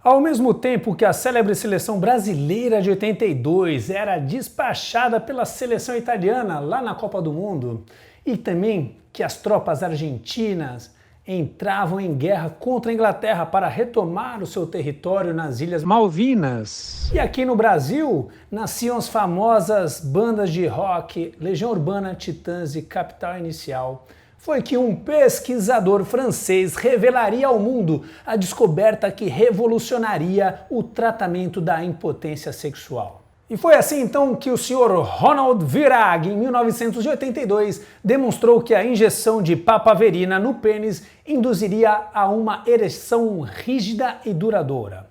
Ao mesmo tempo que a célebre seleção brasileira de 82 era despachada pela seleção italiana lá na Copa do Mundo, e também que as tropas argentinas entravam em guerra contra a Inglaterra para retomar o seu território nas Ilhas Malvinas. E aqui no Brasil nasciam as famosas bandas de rock Legião Urbana, Titãs e Capital Inicial. Foi que um pesquisador francês revelaria ao mundo a descoberta que revolucionaria o tratamento da impotência sexual. E foi assim então que o Sr. Ronald Virag, em 1982, demonstrou que a injeção de papaverina no pênis induziria a uma ereção rígida e duradoura.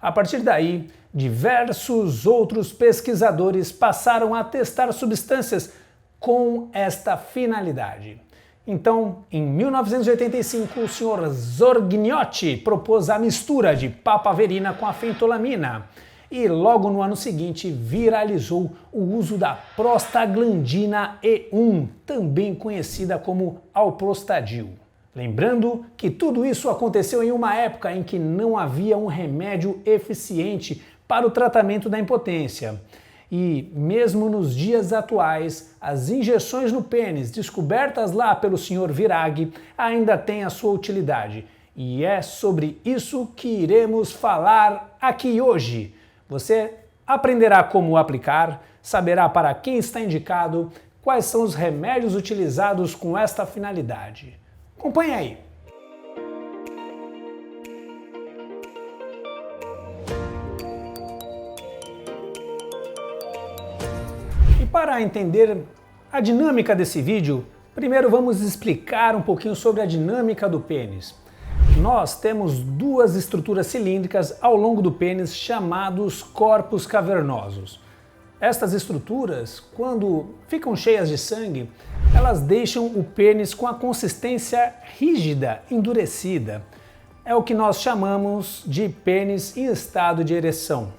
A partir daí, diversos outros pesquisadores passaram a testar substâncias com esta finalidade. Então, em 1985, o Sr. Zorgniotti propôs a mistura de papaverina com a fentolamina. E logo no ano seguinte viralizou o uso da prostaglandina E1, também conhecida como alprostadil. Lembrando que tudo isso aconteceu em uma época em que não havia um remédio eficiente para o tratamento da impotência. E mesmo nos dias atuais, as injeções no pênis descobertas lá pelo Sr. Virag ainda têm a sua utilidade. E é sobre isso que iremos falar aqui hoje. Você aprenderá como aplicar, saberá para quem está indicado, quais são os remédios utilizados com esta finalidade. Acompanhe aí! E para entender a dinâmica desse vídeo, primeiro vamos explicar um pouquinho sobre a dinâmica do pênis. Nós temos duas estruturas cilíndricas ao longo do pênis chamados corpos cavernosos. Estas estruturas, quando ficam cheias de sangue, elas deixam o pênis com a consistência rígida, endurecida. É o que nós chamamos de pênis em estado de ereção.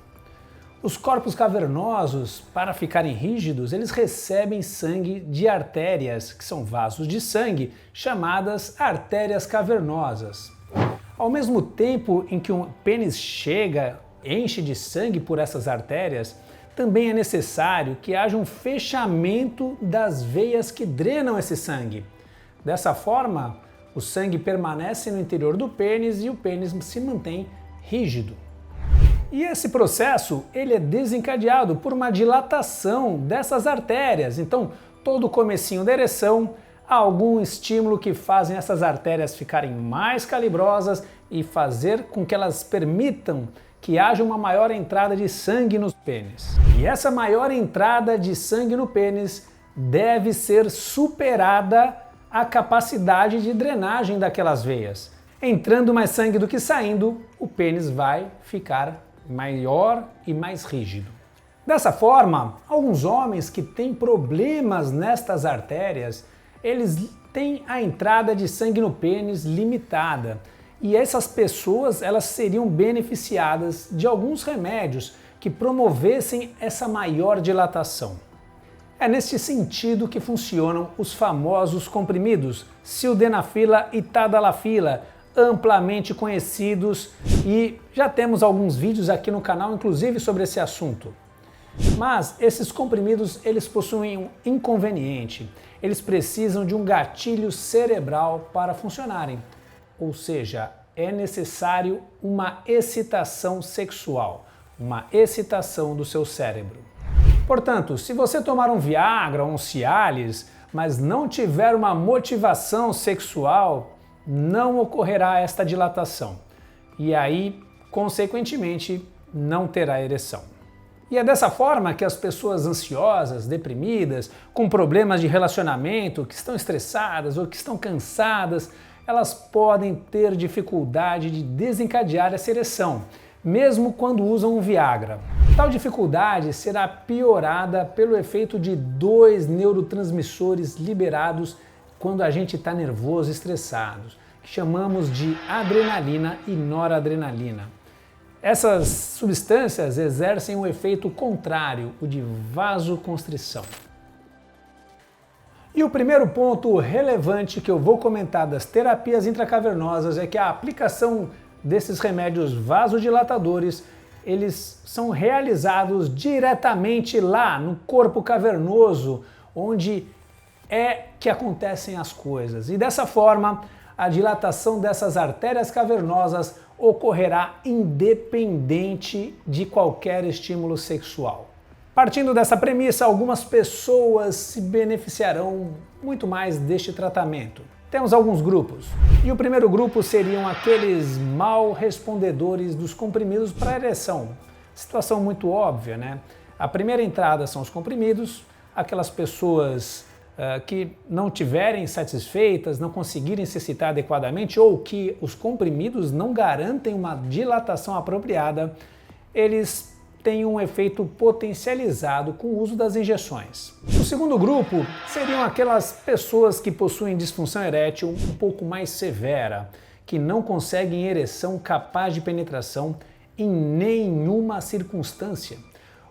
Os corpos cavernosos, para ficarem rígidos, eles recebem sangue de artérias, que são vasos de sangue, chamadas artérias cavernosas. Ao mesmo tempo em que o pênis enche de sangue por essas artérias, também é necessário que haja um fechamento das veias que drenam esse sangue. Dessa forma, o sangue permanece no interior do pênis e o pênis se mantém rígido. E esse processo ele é desencadeado por uma dilatação dessas artérias. Então, todo o comecinho da ereção, há algum estímulo que fazem essas artérias ficarem mais calibrosas e fazer com que elas permitam que haja uma maior entrada de sangue nos pênis. E essa maior entrada de sangue no pênis deve ser superada a capacidade de drenagem daquelas veias. Entrando mais sangue do que saindo, o pênis vai ficar maior e mais rígido. Dessa forma, alguns homens que têm problemas nestas artérias, eles têm a entrada de sangue no pênis limitada. E essas pessoas, elas seriam beneficiadas de alguns remédios que promovessem essa maior dilatação. É neste sentido que funcionam os famosos comprimidos sildenafila e tadalafila, amplamente conhecidos, e já temos alguns vídeos aqui no canal, inclusive sobre esse assunto. Mas esses comprimidos, eles possuem um inconveniente. Eles precisam de um gatilho cerebral para funcionarem. Ou seja, é necessário uma excitação sexual, uma excitação do seu cérebro. Portanto, se você tomar um Viagra ou um Cialis, mas não tiver uma motivação sexual, não ocorrerá esta dilatação. E aí, consequentemente, não terá ereção. E é dessa forma que as pessoas ansiosas, deprimidas, com problemas de relacionamento, que estão estressadas ou que estão cansadas, elas podem ter dificuldade de desencadear essa ereção, mesmo quando usam um Viagra. Tal dificuldade será piorada pelo efeito de dois neurotransmissores liberados quando a gente está nervoso e estressado, que chamamos de adrenalina e noradrenalina. Essas substâncias exercem um efeito contrário, o de vasoconstrição. E o primeiro ponto relevante que eu vou comentar das terapias intracavernosas é que a aplicação desses remédios vasodilatadores, eles são realizados diretamente lá no corpo cavernoso, onde é que acontecem as coisas. E dessa forma, a dilatação dessas artérias cavernosas ocorrerá independente de qualquer estímulo sexual. Partindo dessa premissa, algumas pessoas se beneficiarão muito mais deste tratamento. Temos alguns grupos. E o primeiro grupo seriam aqueles mal respondedores dos comprimidos para ereção. Situação muito óbvia, né? A primeira entrada são os comprimidos, aquelas pessoas que não tiverem satisfeitas, não conseguirem se excitar adequadamente ou que os comprimidos não garantem uma dilatação apropriada, eles têm um efeito potencializado com o uso das injeções. O segundo grupo seriam aquelas pessoas que possuem disfunção erétil um pouco mais severa, que não conseguem ereção capaz de penetração em nenhuma circunstância,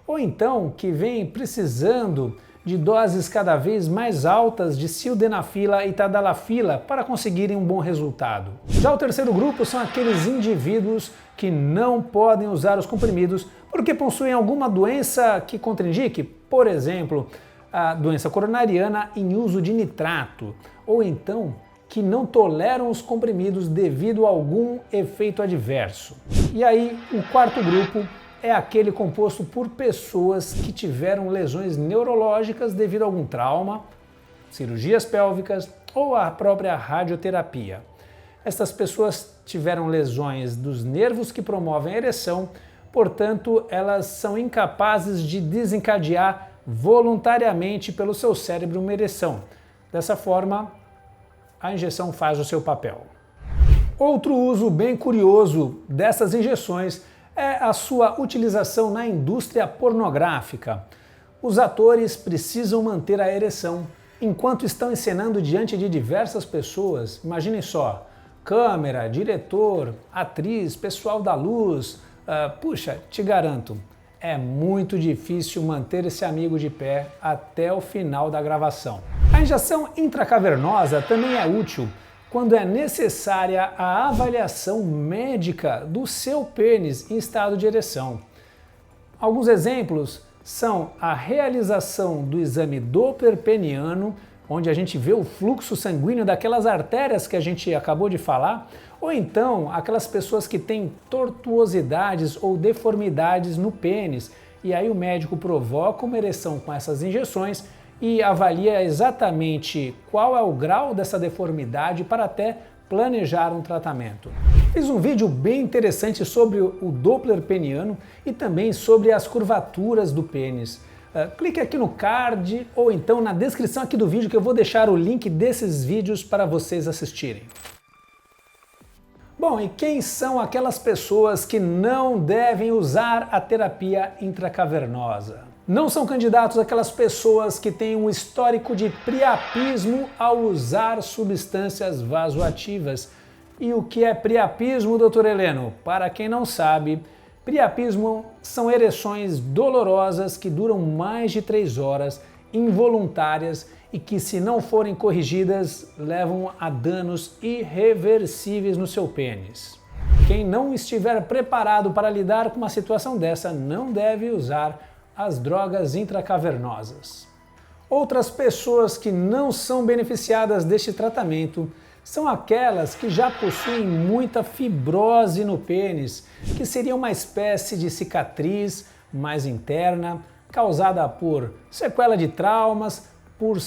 ou então que vêm precisando de doses cada vez mais altas de sildenafila e tadalafila para conseguirem um bom resultado. Já o terceiro grupo são aqueles indivíduos que não podem usar os comprimidos porque possuem alguma doença que contraindique, por exemplo, a doença coronariana em uso de nitrato, ou então que não toleram os comprimidos devido a algum efeito adverso. E aí, o quarto grupo é aquele composto por pessoas que tiveram lesões neurológicas devido a algum trauma, cirurgias pélvicas ou a própria radioterapia. Estas pessoas tiveram lesões dos nervos que promovem a ereção, portanto, elas são incapazes de desencadear voluntariamente pelo seu cérebro uma ereção. Dessa forma, a injeção faz o seu papel. Outro uso bem curioso dessas injeções é a sua utilização na indústria pornográfica. Os atores precisam manter a ereção enquanto estão encenando diante de diversas pessoas. Imaginem só, câmera, diretor, atriz, pessoal da luz. Puxa, te garanto, é muito difícil manter esse amigo de pé até o final da gravação. A injeção intracavernosa também é útil quando é necessária a avaliação médica do seu pênis em estado de ereção. Alguns exemplos são a realização do exame Doppler peniano, onde a gente vê o fluxo sanguíneo daquelas artérias que a gente acabou de falar, ou então aquelas pessoas que têm tortuosidades ou deformidades no pênis, e aí o médico provoca uma ereção com essas injeções e avalia exatamente qual é o grau dessa deformidade para até planejar um tratamento. Fiz um vídeo bem interessante sobre o Doppler peniano e também sobre as curvaturas do pênis. Clique aqui no card ou então na descrição aqui do vídeo que eu vou deixar o link desses vídeos para vocês assistirem. Bom, e quem são aquelas pessoas que não devem usar a terapia intracavernosa? Não são candidatos aquelas pessoas que têm um histórico de priapismo ao usar substâncias vasoativas. E o que é priapismo, doutor Heleno? Para quem não sabe, priapismo são ereções dolorosas que duram mais de 3 horas, involuntárias e que, se não forem corrigidas, levam a danos irreversíveis no seu pênis. Quem não estiver preparado para lidar com uma situação dessa não deve usar as drogas intracavernosas. Outras pessoas que não são beneficiadas deste tratamento são aquelas que já possuem muita fibrose no pênis, que seria uma espécie de cicatriz mais interna, causada por sequela de traumas, por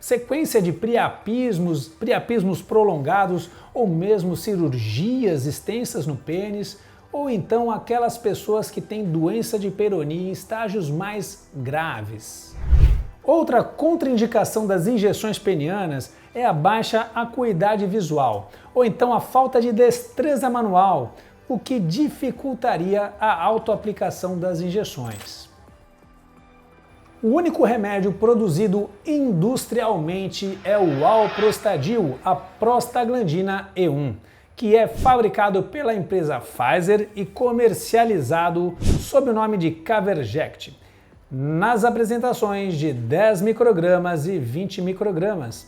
sequência de priapismos prolongados ou mesmo cirurgias extensas no pênis, ou então aquelas pessoas que têm doença de Peyronie em estágios mais graves. Outra contraindicação das injeções penianas é a baixa acuidade visual, ou então a falta de destreza manual, o que dificultaria a autoaplicação das injeções. O único remédio produzido industrialmente é o Alprostadil, a prostaglandina E1, que é fabricado pela empresa Pfizer e comercializado sob o nome de Caverject, nas apresentações de 10 microgramas e 20 microgramas.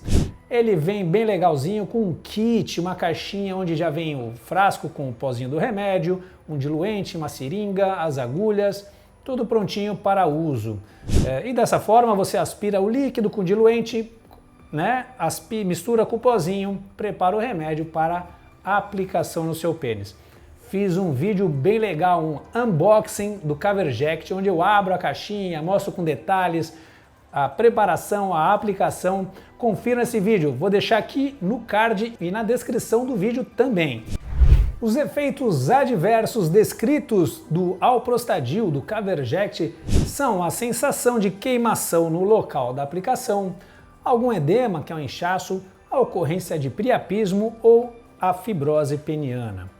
ele vem bem legalzinho com um kit, uma caixinha onde já vem o frasco com o pozinho do remédio, um diluente, uma seringa, as agulhas, tudo prontinho para uso. E dessa forma você aspira o líquido com diluente, né? Mistura com o pozinho, prepara o remédio para a aplicação no seu pênis. Fiz um vídeo bem legal, um unboxing do Caverject, onde eu abro a caixinha, mostro com detalhes a preparação, a aplicação. Confira esse vídeo, vou deixar aqui no card e na descrição do vídeo também. Os efeitos adversos descritos do Alprostadil do Caverject são a sensação de queimação no local da aplicação, algum edema, que é um inchaço, a ocorrência de priapismo ou a fibrose peniana.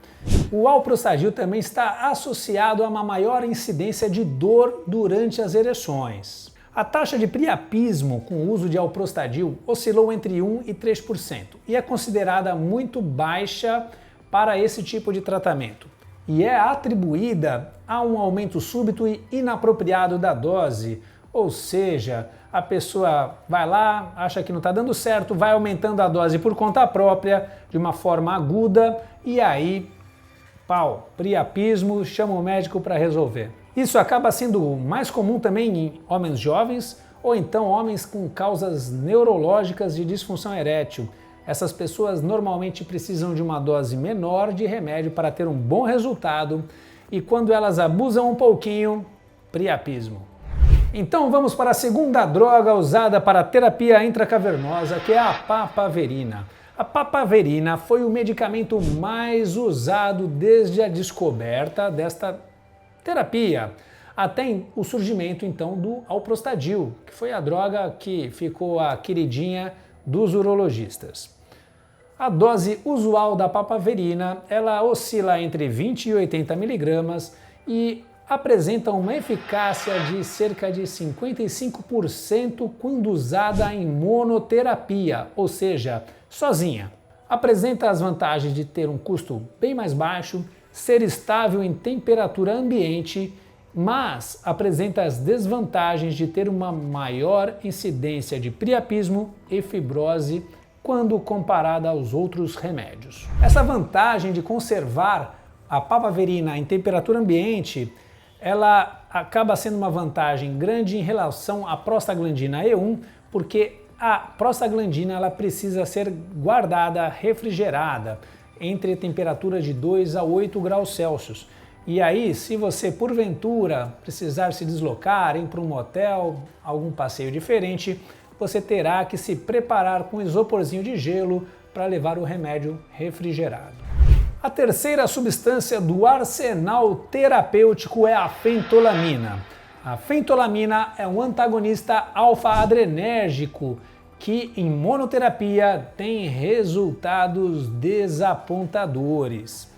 O Alprostadil também está associado a uma maior incidência de dor durante as ereções. A taxa de priapismo com o uso de Alprostadil oscilou entre 1% e 3% e é considerada muito baixa para esse tipo de tratamento. E é atribuída a um aumento súbito e inapropriado da dose, ou seja, a pessoa vai lá, acha que não está dando certo, vai aumentando a dose por conta própria, de uma forma aguda, e aí, pau, priapismo, chama o médico para resolver. Isso acaba sendo mais comum também em homens jovens, ou então homens com causas neurológicas de disfunção erétil. Essas pessoas normalmente precisam de uma dose menor de remédio para ter um bom resultado, e quando elas abusam um pouquinho, priapismo. Então vamos para a segunda droga usada para a terapia intracavernosa, que é a papaverina. A papaverina foi o medicamento mais usado desde a descoberta desta terapia, até o surgimento então do Alprostadil, que foi a droga que ficou a queridinha dos urologistas. A dose usual da papaverina, ela oscila entre 20 e 80 mg e apresenta uma eficácia de cerca de 55% quando usada em monoterapia, ou seja, sozinha. Apresenta as vantagens de ter um custo bem mais baixo, ser estável em temperatura ambiente, mas apresenta as desvantagens de ter uma maior incidência de priapismo e fibrose quando comparada aos outros remédios. Essa vantagem de conservar a papaverina em temperatura ambiente, ela acaba sendo uma vantagem grande em relação à prostaglandina E1, porque a prostaglandina ela precisa ser guardada, refrigerada, entre temperaturas de 2 a 8 graus Celsius. E aí, se você porventura precisar se deslocar, ir para um motel, algum passeio diferente, você terá que se preparar com um isoporzinho de gelo para levar o remédio refrigerado. A terceira substância do arsenal terapêutico é a fentolamina. A fentolamina é um antagonista alfa-adrenérgico que em monoterapia tem resultados desapontadores.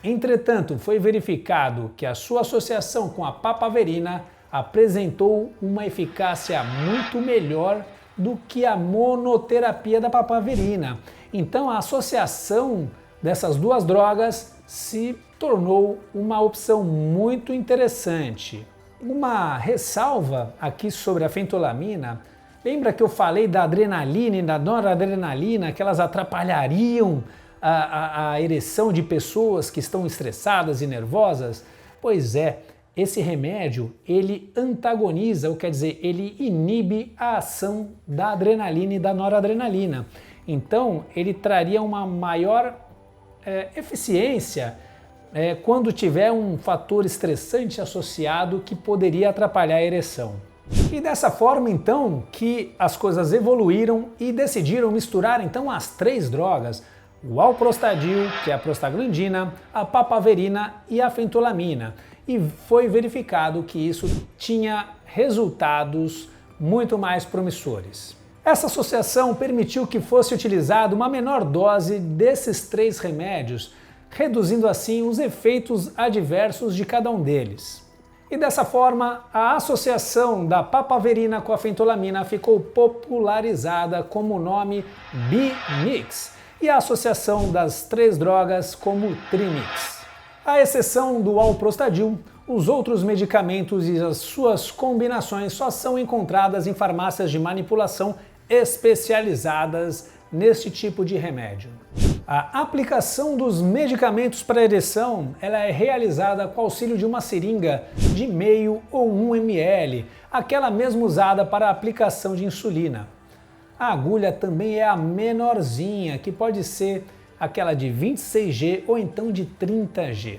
Entretanto, foi verificado que a sua associação com a papaverina apresentou uma eficácia muito melhor do que a monoterapia da papaverina. Então a associação dessas duas drogas se tornou uma opção muito interessante. Uma ressalva aqui sobre a fentolamina, lembra que eu falei da adrenalina e da noradrenalina, que elas atrapalhariam a ereção de pessoas que estão estressadas e nervosas? Pois é, esse remédio, ele antagoniza, ou quer dizer, ele inibe a ação da adrenalina e da noradrenalina. Então, ele traria uma maior eficiência quando tiver um fator estressante associado que poderia atrapalhar a ereção. E dessa forma, então, que as coisas evoluíram e decidiram misturar, então, as três drogas, o Alprostadil, que é a prostaglandina, a papaverina e a fentolamina. E foi verificado que isso tinha resultados muito mais promissores. Essa associação permitiu que fosse utilizada uma menor dose desses três remédios, reduzindo assim os efeitos adversos de cada um deles. E dessa forma, a associação da papaverina com a fentolamina ficou popularizada como o nome Bimix e a associação das três drogas como Trimix. À exceção do Alprostadil, os outros medicamentos e as suas combinações só são encontradas em farmácias de manipulação especializadas neste tipo de remédio. A aplicação dos medicamentos para ereção ela é realizada com auxílio de uma seringa de meio ou 1 ml, aquela mesmo usada para a aplicação de insulina. A agulha também é a menorzinha, que pode ser aquela de 26G ou então de 30G.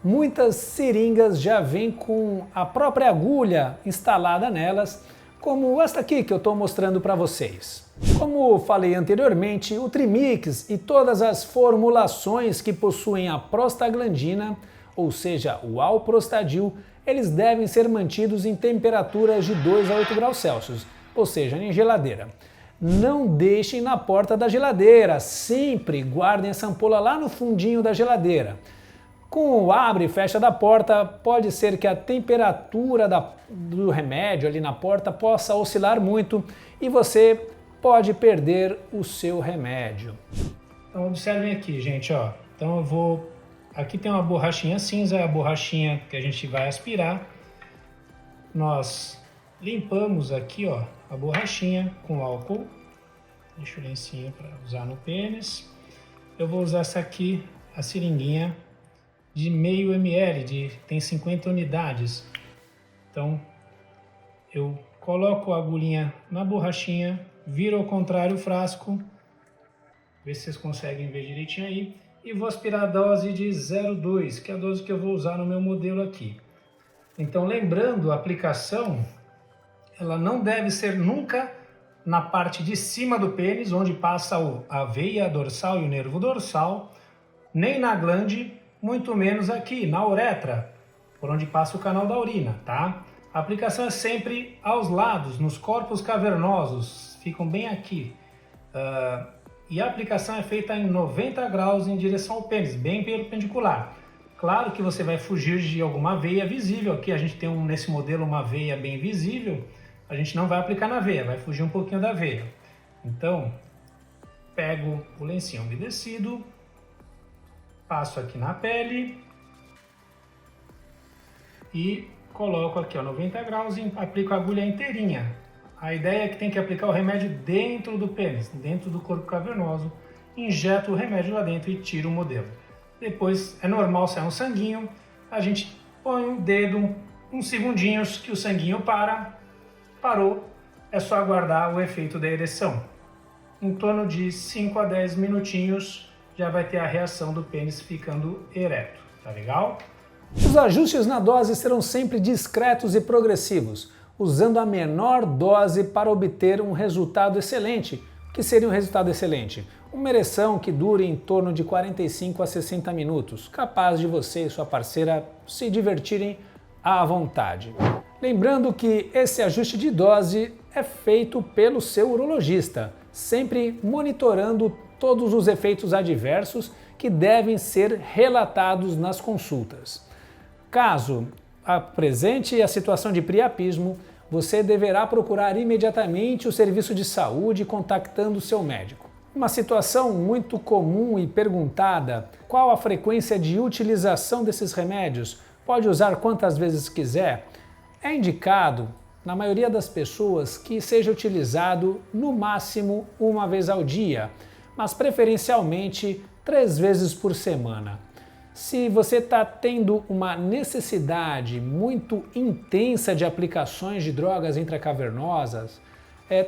Muitas seringas já vêm com a própria agulha instalada nelas, como esta aqui que eu estou mostrando para vocês. Como falei anteriormente, o Trimix e todas as formulações que possuem a prostaglandina, ou seja, o alprostadil, eles devem ser mantidos em temperaturas de 2 a 8 graus Celsius, ou seja, em geladeira. Não deixem na porta da geladeira, sempre guardem essa ampola lá no fundinho da geladeira. Com o abre e fecha da porta, pode ser que a temperatura do remédio ali na porta possa oscilar muito e você pode perder o seu remédio. Então observem aqui, gente, ó. Então eu vou... Aqui tem uma borrachinha cinza, é a borrachinha que a gente vai aspirar. Nós limpamos aqui, ó, a borrachinha com álcool. Deixa o lencinho para usar no pênis. Eu vou usar essa aqui, a seringuinha de meio ml, tem 50 unidades. Então eu coloco a agulhinha na borrachinha, viro ao contrário o frasco, vê se vocês conseguem ver direitinho aí, e vou aspirar a dose de 0,2, que é a dose que eu vou usar no meu modelo aqui. Então lembrando, a aplicação ela não deve ser nunca na parte de cima do pênis, onde passa a veia dorsal e o nervo dorsal, nem na glande, muito menos aqui na uretra, por onde passa o canal da urina, tá? A aplicação é sempre aos lados, nos corpos cavernosos, ficam bem aqui. E a aplicação é feita em 90 graus em direção ao pênis, bem perpendicular. Claro que você vai fugir de alguma veia visível, aqui a gente tem nesse modelo uma veia bem visível, a gente não vai aplicar na veia, vai fugir um pouquinho da veia. Então, pego o lencinho umedecido, passo aqui na pele e coloco aqui, ó, 90 graus e aplico a agulha inteirinha. A ideia é que tem que aplicar o remédio dentro do pênis, dentro do corpo cavernoso, injeta o remédio lá dentro e tira o modelo. Depois é normal sair um sanguinho, a gente põe o dedo, uns segundinhos que o sanguinho parou, é só aguardar o efeito da ereção. Em torno de 5 a 10 minutinhos já vai ter a reação do pênis ficando ereto, tá legal? Os ajustes na dose serão sempre discretos e progressivos, usando a menor dose para obter um resultado excelente. O que seria um resultado excelente? Uma ereção que dure em torno de 45 a 60 minutos, capaz de você e sua parceira se divertirem à vontade. Lembrando que esse ajuste de dose é feito pelo seu urologista, sempre monitorando todos os efeitos adversos que devem ser relatados nas consultas. Caso apresente a situação de priapismo, você deverá procurar imediatamente o serviço de saúde contactando o seu médico. Uma situação muito comum e perguntada: qual a frequência de utilização desses remédios? Pode usar quantas vezes quiser? É indicado, na maioria das pessoas, que seja utilizado no máximo uma vez ao dia, mas preferencialmente 3 vezes por semana. Se você está tendo uma necessidade muito intensa de aplicações de drogas intracavernosas,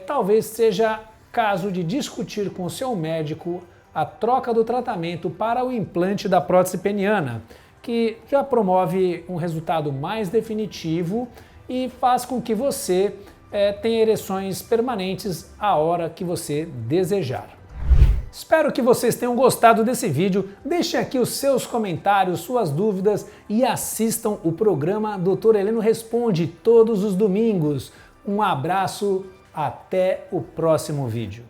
talvez seja caso de discutir com o seu médico a troca do tratamento para o implante da prótese peniana, que já promove um resultado mais definitivo e faz com que você tenha ereções permanentes a hora que você desejar. Espero que vocês tenham gostado desse vídeo. Deixem aqui os seus comentários, suas dúvidas e assistam o programa Dr. Heleno Responde todos os domingos. Um abraço, até o próximo vídeo.